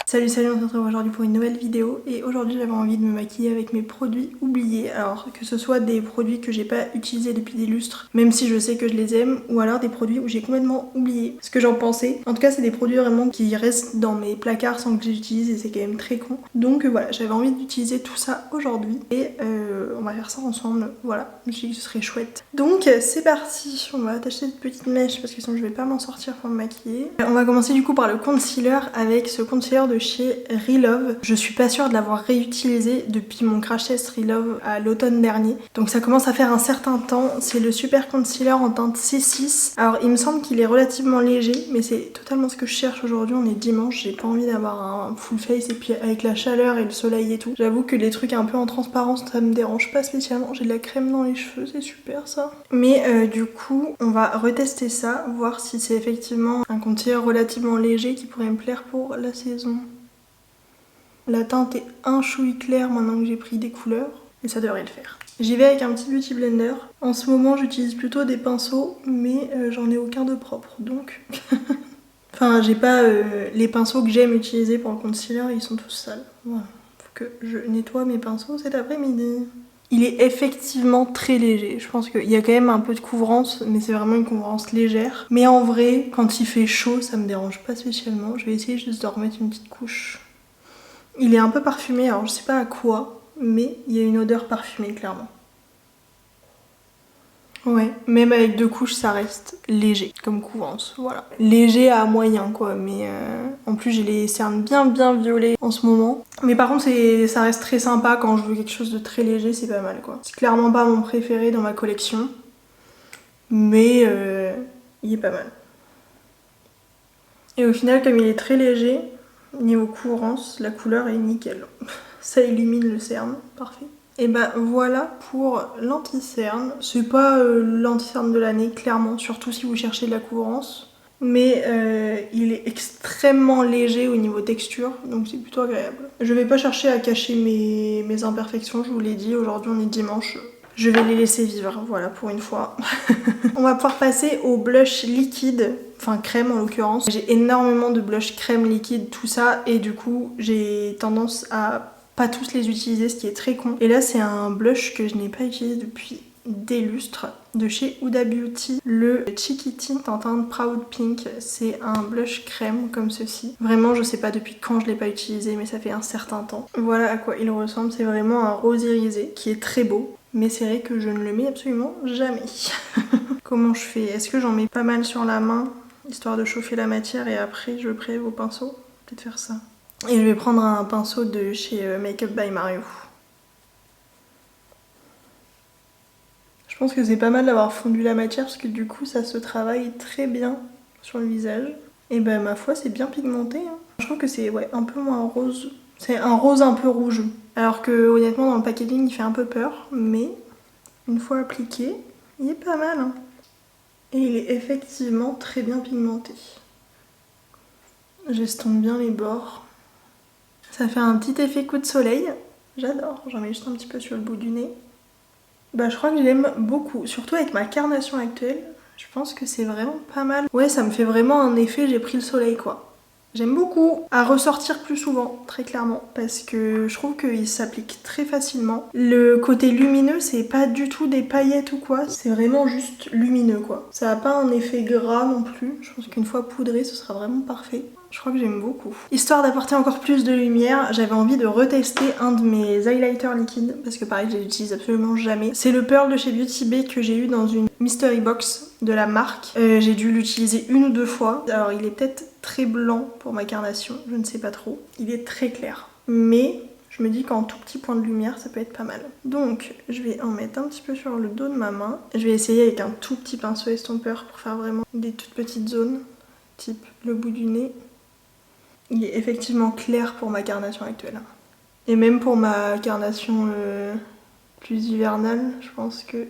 Salut, on se retrouve aujourd'hui pour une nouvelle vidéo et aujourd'hui j'avais envie de me maquiller avec mes produits oubliés. Alors que ce soit des produits que j'ai pas utilisés depuis des lustres, même si je sais que je les aime, ou alors des produits où j'ai complètement oublié ce que j'en pensais. En tout cas c'est des produits vraiment qui restent dans mes placards sans que je les utilise et c'est quand même très con. Donc voilà, j'avais envie d'utiliser tout ça aujourd'hui et on va faire ça ensemble. Voilà, je me suis dit que ce serait chouette. Donc c'est parti, on va attacher cette petite mèche parce que sinon je vais pas m'en sortir pour me maquiller. On va commencer du coup par le concealer avec ce concealer de chez Relove. Je suis pas sûre de l'avoir réutilisé depuis mon crash test Relove à l'automne dernier. Donc ça commence à faire un certain temps. C'est le super concealer en teinte C6. Alors il me semble qu'il est relativement léger, mais c'est totalement ce que je cherche aujourd'hui. On est dimanche, j'ai pas envie d'avoir un full face et puis avec la chaleur et le soleil et tout. J'avoue que les trucs un peu en transparence ça me dérange pas spécialement. J'ai de la crème dans les cheveux, c'est super ça. Mais du coup on va retester ça, voir si c'est effectivement un concealer relativement léger qui pourrait me plaire pour la saison. La teinte est un chouï clair maintenant que j'ai pris des couleurs et ça devrait le faire. J'y vais avec un petit beauty blender. En ce moment j'utilise plutôt des pinceaux mais j'en ai aucun de propre donc... Enfin j'ai pas les pinceaux que j'aime utiliser pour le concealer, ils sont tous sales. Voilà. Faut que je nettoie mes pinceaux cet après-midi. Il est effectivement très léger. Je pense qu'il y a quand même un peu de couvrance, mais c'est vraiment une couvrance légère. Mais en vrai, quand il fait chaud, ça me dérange pas spécialement. Je vais essayer juste de remettre une petite couche. Il est un peu parfumé, alors je sais pas à quoi, mais il y a une odeur parfumée clairement. Ouais, même avec 2 couches ça reste léger comme couvrance, voilà. Léger à moyen quoi, mais en plus j'ai les cernes bien violées en ce moment. Mais par contre ça reste très sympa quand je veux quelque chose de très léger, c'est pas mal quoi. C'est clairement pas mon préféré dans ma collection, mais il est pas mal. Et au final comme il est très léger, niveau couvrance, la couleur est nickel. Ça illumine le cerne, parfait. Et ben voilà pour l'anti-cerne. C'est pas l'anti-cerne de l'année, clairement, surtout si vous cherchez de la couvrance. Mais il est extrêmement léger au niveau texture, donc c'est plutôt agréable. Je vais pas chercher à cacher mes imperfections, je vous l'ai dit, aujourd'hui on est dimanche. Je vais les laisser vivre, voilà, pour une fois. On va pouvoir passer au blush liquide, enfin crème en l'occurrence. J'ai énormément de blush crème liquide, tout ça, et du coup j'ai tendance à pas tous les utiliser, ce qui est très con. Et là c'est un blush que je n'ai pas utilisé depuis des lustres, de chez Huda Beauty, le Cheeky Tint en teinte Proud Pink. C'est un blush crème comme ceci. Vraiment je sais pas depuis quand je l'ai pas utilisé, mais ça fait un certain temps. Voilà à quoi il ressemble, c'est vraiment un rose irisé qui est très beau. Mais c'est vrai que je ne le mets absolument jamais. Comment je fais? Est-ce que j'en mets pas mal sur la main, histoire de chauffer la matière et après je prélève au pinceau? Peut-être faire ça. Et je vais prendre un pinceau de chez Makeup by Mario. Je pense que c'est pas mal d'avoir fondu la matière parce que du coup ça se travaille très bien sur le visage. Et ben ma foi c'est bien pigmenté. Hein. Je trouve que c'est un peu moins rose. C'est un rose un peu rouge. Alors que honnêtement dans le packaging il fait un peu peur. Mais une fois appliqué, il est pas mal. Hein. Et il est effectivement très bien pigmenté. J'estompe bien les bords. Ça fait un petit effet coup de soleil. J'adore. J'en mets juste un petit peu sur le bout du nez. Bah je crois que je l'aime beaucoup. Surtout avec ma carnation actuelle. Je pense que c'est vraiment pas mal. Ouais, ça me fait vraiment un effet j'ai pris le soleil quoi. J'aime beaucoup. À ressortir plus souvent, très clairement. Parce que je trouve qu'il s'applique très facilement. Le côté lumineux, c'est pas du tout des paillettes ou quoi. C'est vraiment juste lumineux quoi. Ça a pas un effet gras non plus. Je pense qu'une fois poudré, ce sera vraiment parfait. Je crois que j'aime beaucoup. Histoire d'apporter encore plus de lumière, j'avais envie de retester un de mes highlighters liquides. Parce que pareil, je les utilise absolument jamais. C'est le Pearl de chez Beauty Bay que j'ai eu dans une mystery box de la marque. J'ai dû l'utiliser 1 ou 2 fois. Alors il est peut-être très blanc pour ma carnation, je ne sais pas trop. Il est très clair. Mais je me dis qu'en tout petit point de lumière, ça peut être pas mal. Donc je vais en mettre un petit peu sur le dos de ma main. Je vais essayer avec un tout petit pinceau estompeur pour faire vraiment des toutes petites zones. Type le bout du nez. Il est effectivement clair pour ma carnation actuelle. Et même pour ma carnation plus hivernale, je pense que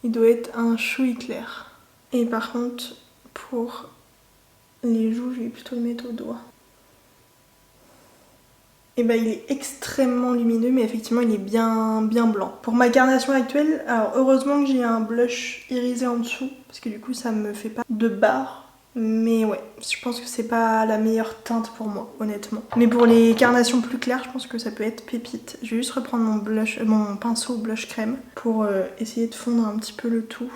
il doit être un chouï clair. Et par contre, pour les joues, je vais plutôt le mettre au doigt. Et bah il est extrêmement lumineux, mais effectivement il est bien blanc. Pour ma carnation actuelle, alors heureusement que j'ai un blush irisé en dessous, parce que du coup ça me fait pas de barre. Mais ouais, je pense que c'est pas la meilleure teinte pour moi, honnêtement. Mais pour les carnations plus claires, je pense que ça peut être pépite. Je vais juste reprendre mon pinceau blush crème pour essayer de fondre un petit peu le tout.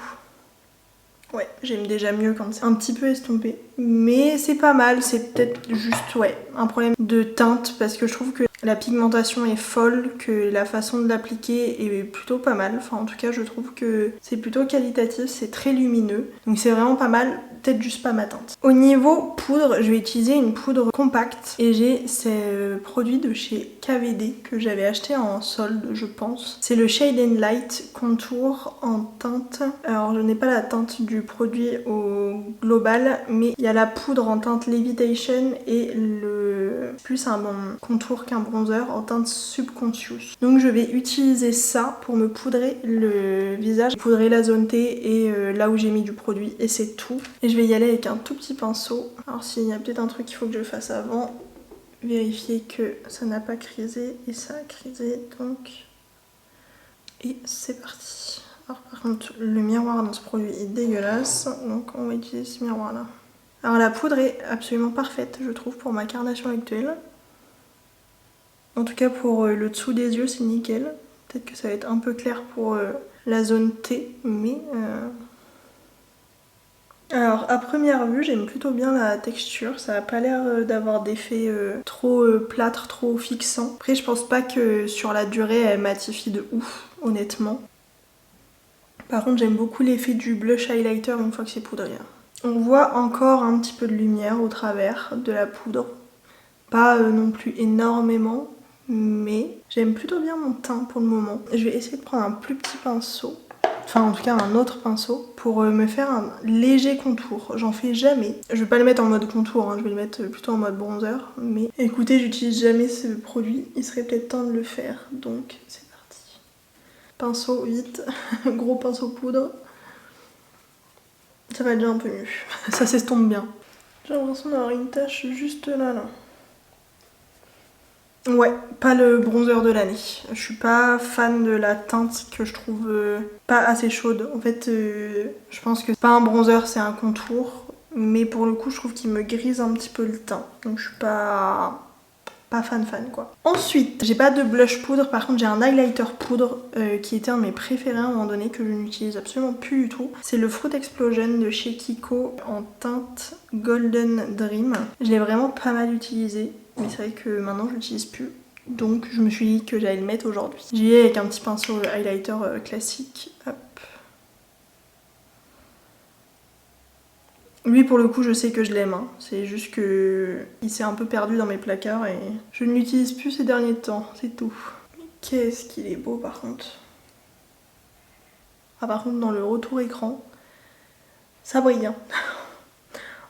Ouais, j'aime déjà mieux quand c'est un petit peu estompé. Mais c'est pas mal, c'est peut-être juste ouais, un problème de teinte parce que je trouve que la pigmentation est folle, que la façon de l'appliquer est plutôt pas mal. Enfin en tout cas je trouve que c'est plutôt qualitatif, c'est très lumineux. Donc c'est vraiment pas mal, peut-être juste pas ma teinte. Au niveau poudre, je vais utiliser une poudre compacte et j'ai ces produits de chez KVD que j'avais acheté en solde je pense. C'est le Shade & Light Contour en teinte. Alors je n'ai pas la teinte du produit au global mais il y a la poudre en teinte Levitation et le plus un bon contour qu'un bronzer en teinte Subconscious. Donc je vais utiliser ça pour me poudrer le visage, poudrer la zone T et là où j'ai mis du produit et c'est tout. Et je vais y aller avec un tout petit pinceau. Alors s'il y a peut-être un truc qu'il faut que je fasse avant, vérifier que ça n'a pas crisé et ça a crisé donc. Et c'est parti. Alors par contre le miroir dans ce produit est dégueulasse donc on va utiliser ce miroir là. Alors la poudre est absolument parfaite je trouve pour ma carnation actuelle. En tout cas pour le dessous des yeux c'est nickel. Peut-être que ça va être un peu clair pour la zone T mais... Alors à première vue j'aime plutôt bien la texture, ça n'a pas l'air d'avoir d'effet trop plâtre, trop fixant. Après je pense pas que sur la durée elle matifie de ouf honnêtement. Par contre j'aime beaucoup l'effet du blush highlighter une fois que c'est poudré. On voit encore un petit peu de lumière au travers de la poudre. Pas non plus énormément, mais j'aime plutôt bien mon teint pour le moment. Je vais essayer de prendre un plus petit pinceau, enfin en tout cas un autre pinceau, pour me faire un léger contour. J'en fais jamais. Je vais pas le mettre en mode contour, hein, je vais le mettre plutôt en mode bronzer. Mais écoutez, j'utilise jamais ce produit, il serait peut-être temps de le faire, donc c'est parti. Pinceau, vite, gros pinceau poudre. Ça va déjà un peu mieux, ça s'estompe bien. J'ai l'impression d'avoir une tache juste là. Ouais, pas le bronzer de l'année. Je suis pas fan de la teinte que je trouve pas assez chaude. En fait, je pense que c'est pas un bronzer, c'est un contour. Mais pour le coup, je trouve qu'il me grise un petit peu le teint. Donc je suis pas fan quoi. Ensuite, j'ai pas de blush poudre, par contre j'ai un highlighter poudre qui était un de mes préférés à un moment donné que je n'utilise absolument plus du tout. C'est le Fruit Explosion de chez Kiko en teinte Golden Dream. Je l'ai vraiment pas mal utilisé, mais c'est vrai que maintenant je l'utilise plus. Donc je me suis dit que j'allais le mettre aujourd'hui. J'y ai avec un petit pinceau highlighter classique. Hop. Lui pour le coup je sais que je l'aime, hein. C'est juste que il s'est un peu perdu dans mes placards et je ne l'utilise plus ces derniers temps, c'est tout. Mais qu'est-ce qu'il est beau par contre. Ah par contre dans le retour écran, ça brille. Hein.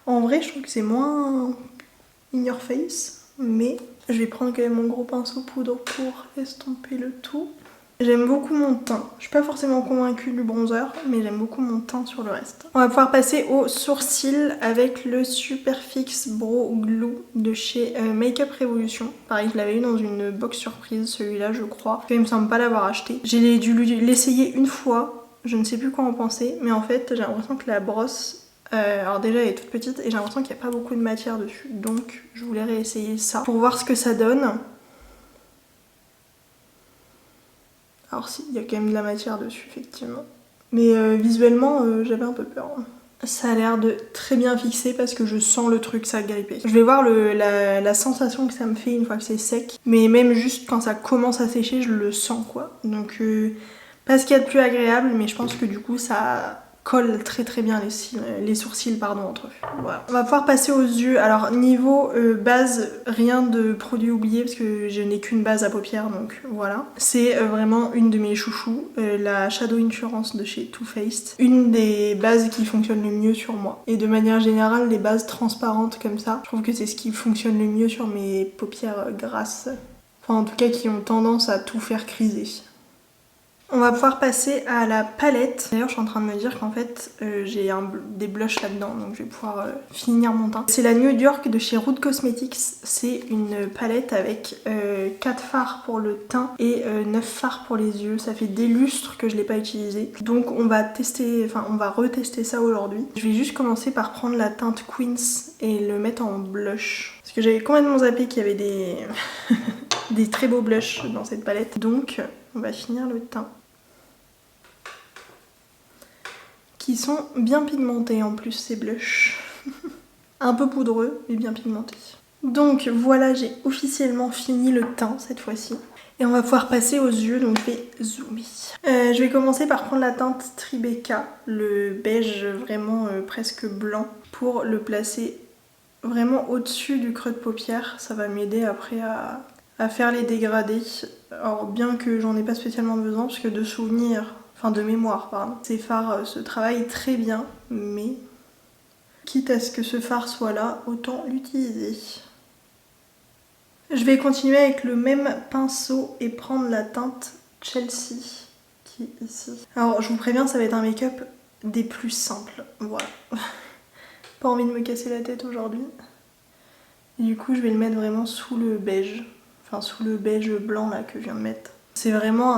En vrai je trouve que c'est moins in your face, mais je vais prendre quand même mon gros pinceau poudre pour estomper le tout. J'aime beaucoup mon teint. Je suis pas forcément convaincue du bronzer, mais j'aime beaucoup mon teint sur le reste. On va pouvoir passer aux sourcils avec le Superfix Brow Glue de chez Makeup Revolution. Pareil, je l'avais eu dans une box surprise, celui-là je crois. Il me semble pas l'avoir acheté. J'ai dû l'essayer une fois, je ne sais plus quoi en penser, mais en fait j'ai l'impression que la brosse... alors déjà elle est toute petite et j'ai l'impression qu'il n'y a pas beaucoup de matière dessus. Donc je voulais réessayer ça pour voir ce que ça donne. Alors si, il y a quand même de la matière dessus effectivement. Mais visuellement, j'avais un peu peur. Ça a l'air de très bien fixer parce que je sens le truc s'agripper. Je vais voir la sensation que ça me fait une fois que c'est sec. Mais même juste quand ça commence à sécher, je le sens quoi. Donc pas ce qu'il y a de plus agréable, mais je pense que du coup ça colle très très bien les sourcils pardon, entre eux. Voilà. On va pouvoir passer aux yeux. Alors niveau base, rien de produit oublié parce que je n'ai qu'une base à paupières donc voilà. C'est vraiment une de mes chouchous, la Shadow Insurance de chez Too Faced. Une des bases qui fonctionne le mieux sur moi. Et de manière générale, les bases transparentes comme ça, je trouve que c'est ce qui fonctionne le mieux sur mes paupières grasses. Enfin en tout cas qui ont tendance à tout faire criser. On va pouvoir passer à la palette. D'ailleurs je suis en train de me dire qu'en fait j'ai des blushs là-dedans, donc je vais pouvoir finir mon teint. C'est la New York de chez Root Cosmetics. C'est une palette avec 4 fards pour le teint et 9 fards pour les yeux. Ça fait des lustres que je l'ai pas utilisé. Donc on va retester ça aujourd'hui. Je vais juste commencer par prendre la teinte Queens et le mettre en blush. Parce que j'avais complètement zappé qu'il y avait des... des très beaux blushs dans cette palette. Donc on va finir le teint. Qui sont bien pigmentés en plus ces blushs. Un peu poudreux mais bien pigmentés. Donc voilà, j'ai officiellement fini le teint cette fois-ci. Et on va pouvoir passer aux yeux, donc je vais zoomer. Je vais commencer par prendre la teinte Tribeca, le beige vraiment presque blanc, pour le placer vraiment au-dessus du creux de paupière. Ça va m'aider après à faire les dégradés. Alors bien que j'en ai pas spécialement besoin, parce que de souvenir, enfin de mémoire pardon, ces fards se travaillent très bien, mais quitte à ce que ce fard soit là, autant l'utiliser. Je vais continuer avec le même pinceau et prendre la teinte Chelsea qui est ici. Alors je vous préviens, ça va être un make-up des plus simples, voilà. Pas envie de me casser la tête aujourd'hui. Et du coup je vais le mettre vraiment sous le beige, enfin sous le beige blanc là que je viens de mettre. C'est vraiment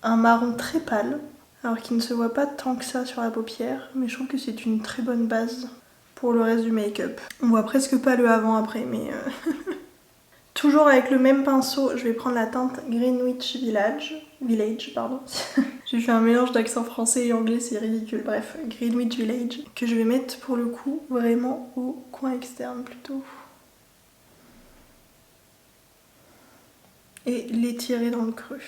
un marron très pâle, alors qu'il ne se voit pas tant que ça sur la paupière, mais je trouve que c'est une très bonne base pour le reste du make-up. On voit presque pas le avant-après, mais... Toujours avec le même pinceau, je vais prendre la teinte Greenwich Village, pardon. J'ai fait un mélange d'accent français et anglais, c'est ridicule. Bref, Greenwich Village, que je vais mettre pour le coup vraiment au coin externe plutôt. Et l'étirer dans le creux.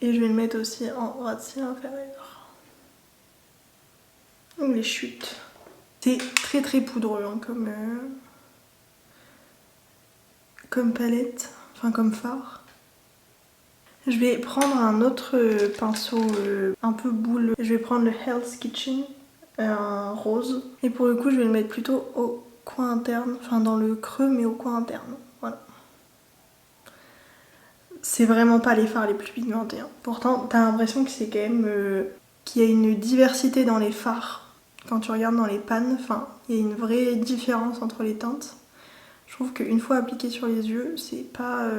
Et je vais le mettre aussi en ras de cils inférieur. Donc les chutes. C'est très très poudreux hein, comme palette, enfin comme fard. Je vais prendre un autre pinceau un peu boule. Je vais prendre le Hell's Kitchen, un rose. Et pour le coup, je vais le mettre plutôt au coin interne, enfin dans le creux, mais au coin interne. Voilà. C'est vraiment pas les fards les plus pigmentés. Hein. Pourtant, t'as l'impression que c'est quand même qu'il y a une diversité dans les fards. Quand tu regardes dans les pannes, enfin, il y a une vraie différence entre les teintes. Je trouve qu'une fois appliqué sur les yeux, c'est pas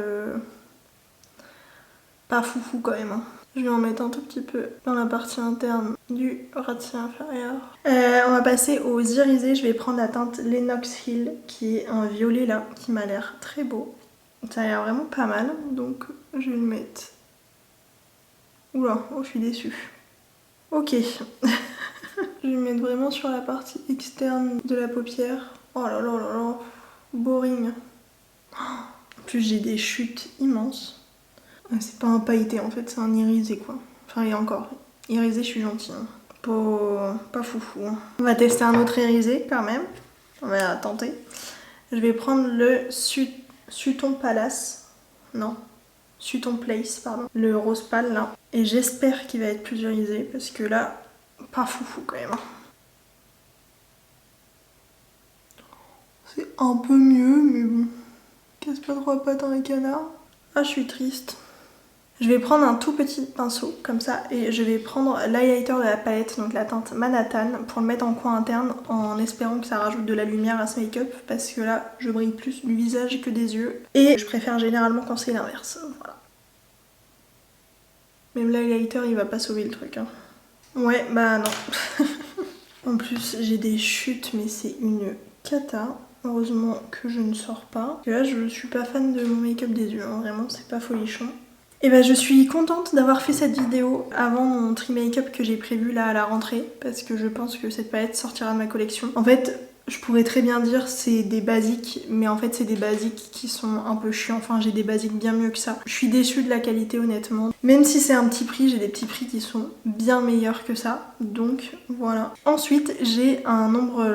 foufou quand même. Hein. Je vais en mettre un tout petit peu dans la partie interne du ras de cils inférieur. On va passer aux irisés. Je vais prendre la teinte Lenox Hill qui est un violet là, qui m'a l'air très beau. Ça a l'air vraiment pas mal, donc je vais le mettre. Oula, oh je suis déçue. Ok. Je vais le mettre vraiment sur la partie externe de la paupière. Oh là là là là. Boring. En plus j'ai des chutes immenses. C'est pas un pailleté en fait, c'est un irisé quoi. Enfin et encore, irisé je suis gentille. Hein. Pas foufou. Hein. On va tester un autre irisé quand même. On va tenter. Je vais prendre le Sutton Palace. Non. Sutton Place, pardon. Le rose pâle là. Et j'espère qu'il va être plus irisé parce que là, pas foufou quand même. C'est un peu mieux, mais bon. Casse pas trois pattes dans les canards. Ah, je suis triste. Je vais prendre un tout petit pinceau, comme ça, et je vais prendre l'highlighter de la palette, donc la teinte Manhattan, pour le mettre en coin interne, en espérant que ça rajoute de la lumière à ce make-up, parce que là, je brille plus du visage que des yeux. Et je préfère généralement quand c'est l'inverse, voilà. Même l'highlighter, il va pas sauver le truc, hein. Ouais, bah non. En plus, j'ai des chutes, mais c'est une cata. Heureusement que je ne sors pas. Et là, je suis pas fan de mon make-up des yeux, hein. Vraiment, c'est pas folichon. Et bah, je suis contente d'avoir fait cette vidéo avant mon tri make-up que j'ai prévu là à la rentrée, parce que je pense que cette palette sortira de ma collection. En fait, je pourrais très bien dire c'est des basiques, mais en fait c'est des basiques qui sont un peu chiants. Enfin, j'ai des basiques bien mieux que ça. Je suis déçue de la qualité honnêtement. Même si c'est un petit prix, j'ai des petits prix qui sont bien meilleurs que ça. Donc voilà. Ensuite, j'ai un nombre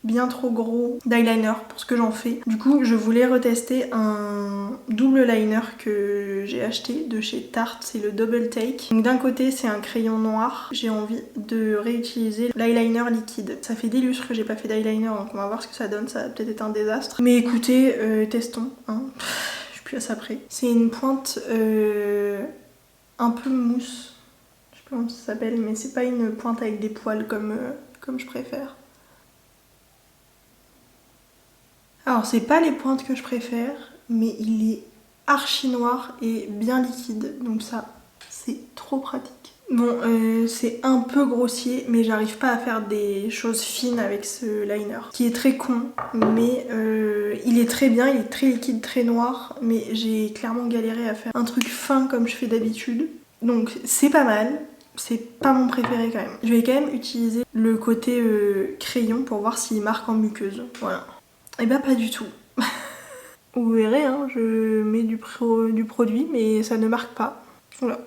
bien trop gros d'eyeliner pour ce que j'en fais. Du coup, je voulais retester un double liner que j'ai acheté de chez Tarte, c'est le Double Take. Donc d'un côté, c'est un crayon noir. J'ai envie de réutiliser l'eyeliner liquide. Ça fait des lustres que j'ai pas fait d'eyeliner, donc on va voir ce que ça donne. Ça va peut-être être un désastre. Mais écoutez, testons. Hein. Je suis plus à ça près. C'est une pointe un peu mousse. Je sais pas comment ça s'appelle, mais c'est pas une pointe avec des poils comme je préfère. Alors c'est pas les pointes que je préfère, mais il est archi noir et bien liquide, donc ça c'est trop pratique. Bon, c'est un peu grossier, mais j'arrive pas à faire des choses fines avec ce liner, qui est très con, mais il est très bien, il est très liquide, très noir, mais j'ai clairement galéré à faire un truc fin comme je fais d'habitude, donc c'est pas mal. C'est pas mon préféré quand même. Je vais quand même utiliser le côté crayon pour voir s'il marque en muqueuse, voilà. Et bah pas du tout. Vous verrez, hein, je mets du produit, mais ça ne marque pas. Oula.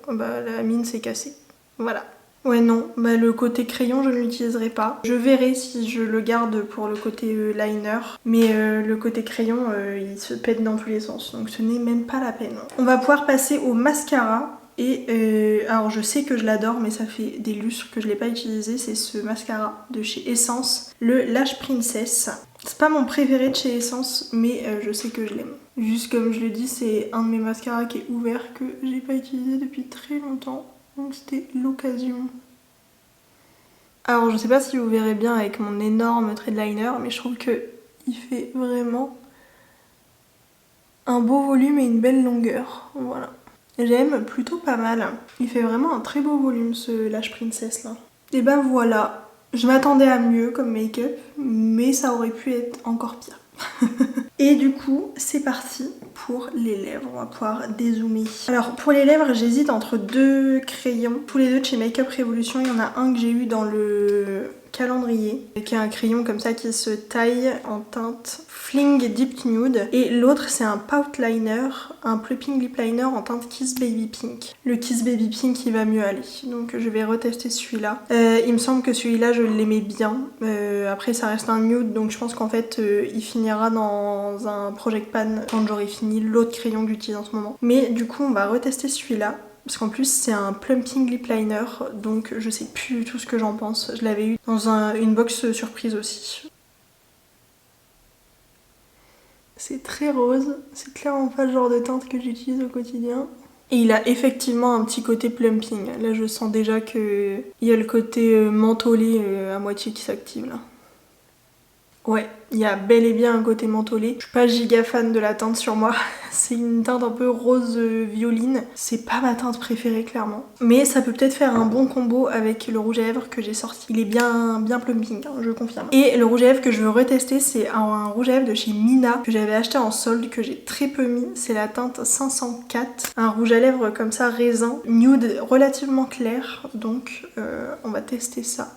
Bah la mine s'est cassée. Voilà. Ouais non, bah le côté crayon je ne l'utiliserai pas. Je verrai si je le garde pour le côté liner. Mais le côté crayon il se pète dans tous les sens. Donc ce n'est même pas la peine. On va pouvoir passer au mascara. Et alors je sais que je l'adore mais ça fait des lustres que je l'ai pas utilisé. C'est ce mascara de chez Essence. Le Lash Princess. C'est pas mon préféré de chez Essence, mais je sais que je l'aime. Juste comme je le dis, c'est un de mes mascaras qui est ouvert que j'ai pas utilisé depuis très longtemps. Donc c'était l'occasion. Alors je sais pas si vous verrez bien avec mon énorme trait de liner, mais je trouve que il fait vraiment un beau volume et une belle longueur. Voilà. J'aime plutôt pas mal. Il fait vraiment un très beau volume ce Lash Princess là. Et ben voilà. Je m'attendais à mieux comme make-up, mais ça aurait pu être encore pire. Et du coup, c'est parti pour les lèvres. On va pouvoir dézoomer. Alors, pour les lèvres, j'hésite entre deux crayons. Tous les deux de chez Makeup Revolution. Il y en a un que j'ai eu dans le calendrier, qui est un crayon comme ça qui se taille en teinte Fling Deep Nude. Et l'autre, c'est un Pout Liner, un plumping lip liner en teinte Kiss Baby Pink. Le Kiss Baby Pink, il va mieux aller. Donc, je vais retester celui-là. Il me semble que celui-là, je l'aimais bien. Après, ça reste un nude, donc je pense qu'en fait, il finira dans un project pan quand j'aurai fini l'autre crayon que j'utilise en ce moment. Mais du coup, on va retester celui-là. Parce qu'en plus c'est un plumping lip liner, donc je sais plus du tout ce que j'en pense. Je l'avais eu dans une box surprise aussi. C'est très rose, c'est clairement pas le genre de teinte que j'utilise au quotidien. Et il a effectivement un petit côté plumping. Là je sens déjà qu'il y a le côté mentholé à moitié qui s'active là. Ouais, il y a bel et bien un côté mentholé. Je suis pas giga fan de la teinte sur moi. C'est une teinte un peu rose violine. C'est pas ma teinte préférée clairement. Mais ça peut peut-être faire un bon combo avec le rouge à lèvres que j'ai sorti. Il est bien plumping, hein, je confirme. Et le rouge à lèvres que je veux retester, c'est un rouge à lèvres de chez Mina que j'avais acheté en solde, que j'ai très peu mis. C'est la teinte 504. Un rouge à lèvres comme ça, raisin, nude relativement clair. Donc on va tester ça.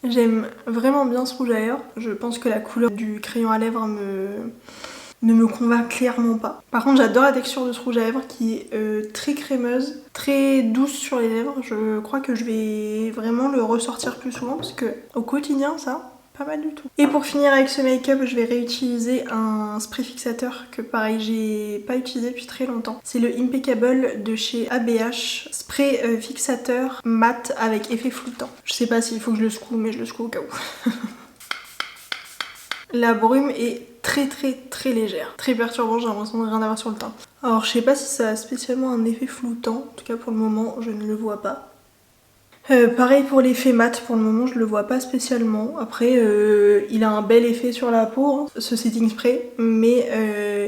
J'aime vraiment bien ce rouge à lèvres. Je pense que la couleur du crayon à lèvres ne me convainc clairement pas. Par contre, j'adore la texture de ce rouge à lèvres qui est très crémeuse, très douce sur les lèvres. Je crois que je vais vraiment le ressortir plus souvent parce que au quotidien, ça, pas mal du tout. Et pour finir avec ce make-up, je vais réutiliser un spray fixateur que pareil, j'ai pas utilisé depuis très longtemps. C'est le Impeccable de chez ABH. Spray fixateur mat avec effet floutant. Je sais pas s'il faut que je le secoue, mais je le secoue au cas où. La brume est très légère. Très perturbant, j'ai l'impression de rien avoir sur le teint. Alors je sais pas si ça a spécialement un effet floutant. En tout cas pour le moment, je ne le vois pas. Pareil pour l'effet mat, pour le moment je le vois pas spécialement. Après il a un bel effet sur la peau, hein, ce setting spray, mais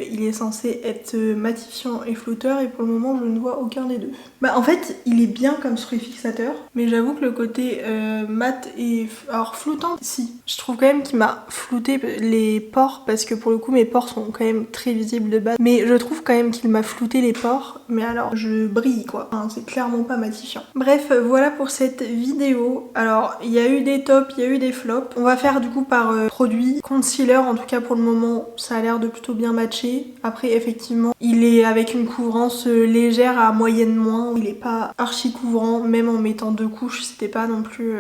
il est censé être matifiant et flouteur et pour le moment je ne vois aucun des deux. Bah en fait il est bien comme spray fixateur, mais j'avoue que le côté mat et... alors floutant, si. Je trouve quand même qu'il m'a flouté les pores parce que pour le coup mes pores sont quand même très visibles de base. Mais je trouve quand même qu'il m'a flouté les pores, mais alors je brille quoi. Enfin, c'est clairement pas matifiant. Bref, voilà pour cette vidéo. Alors il y a eu des tops, il y a eu des flops. On va faire du coup par produit. Concealer en tout cas pour le moment ça a l'air de plutôt bien matcher. Après effectivement il est avec une couvrance légère à moyenne moins. Il est pas archi couvrant, même en mettant 2 couches c'était pas non plus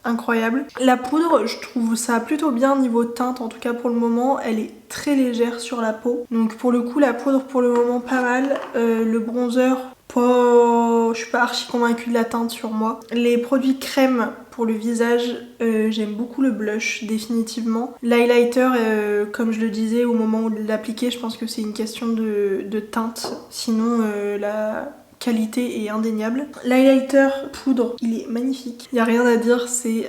incroyable. La poudre je trouve ça plutôt bien niveau teinte, en tout cas pour le moment elle est très légère sur la peau. Donc pour le coup la poudre pour le moment pas mal. Le bronzer je suis pas archi convaincue de la teinte sur moi. Les produits crème Pour le visage, j'aime beaucoup le blush, définitivement. L'highlighter, comme je le disais au moment de l'appliquer, je pense que c'est une question de teinte. Sinon, la qualité est indéniable. L'highlighter poudre, il est magnifique. Il n'y a rien à dire, c'est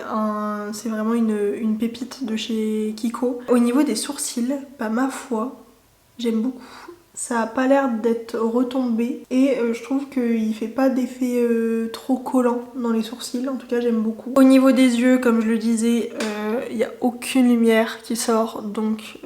vraiment une pépite de chez Kiko. Au niveau des sourcils, bah ma foi, j'aime beaucoup. Ça a pas l'air d'être retombé et je trouve qu'il fait pas d'effet trop collant dans les sourcils, en tout cas j'aime beaucoup. Au niveau des yeux, comme je le disais, il n'y a aucune lumière qui sort, donc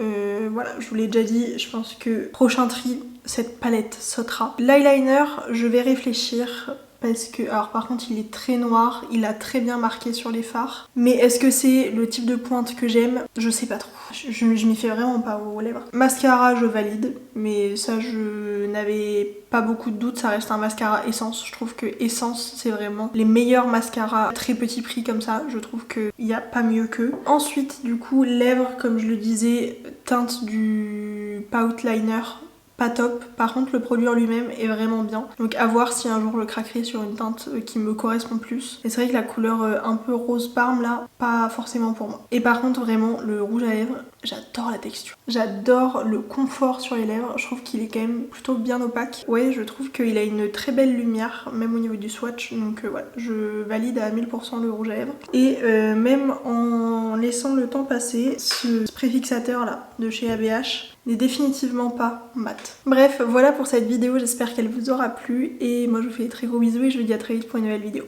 voilà, je vous l'ai déjà dit, je pense que prochain tri, cette palette sautera. L'eyeliner, je vais réfléchir. Parce que, alors par contre il est très noir, il a très bien marqué sur les fards. Mais est-ce que c'est le type de pointe que j'aime? Je sais pas trop. Je m'y fais vraiment pas aux lèvres. Mascara, je valide, mais ça je n'avais pas beaucoup de doutes, ça reste un mascara Essence. Je trouve que Essence c'est vraiment les meilleurs mascaras, très petit prix comme ça. Je trouve qu'il n'y a pas mieux qu'eux. Ensuite du coup lèvres, comme je le disais, teinte du Pout Liner. Pas top, par contre le produit en lui-même est vraiment bien, donc à voir si un jour je le craquerai sur une teinte qui me correspond plus. Et c'est vrai que la couleur un peu rose parme là, pas forcément pour moi. Et par contre vraiment le rouge à lèvres, j'adore la texture, j'adore le confort sur les lèvres, je trouve qu'il est quand même plutôt bien opaque. Ouais, je trouve qu'il a une très belle lumière, même au niveau du swatch, donc voilà, je valide à 1000% le rouge à lèvres. Et même en laissant le temps passer, ce préfixateur là de chez ABH n'est définitivement pas mat. Bref, voilà pour cette vidéo, j'espère qu'elle vous aura plu et moi je vous fais des très gros bisous et je vous dis à très vite pour une nouvelle vidéo.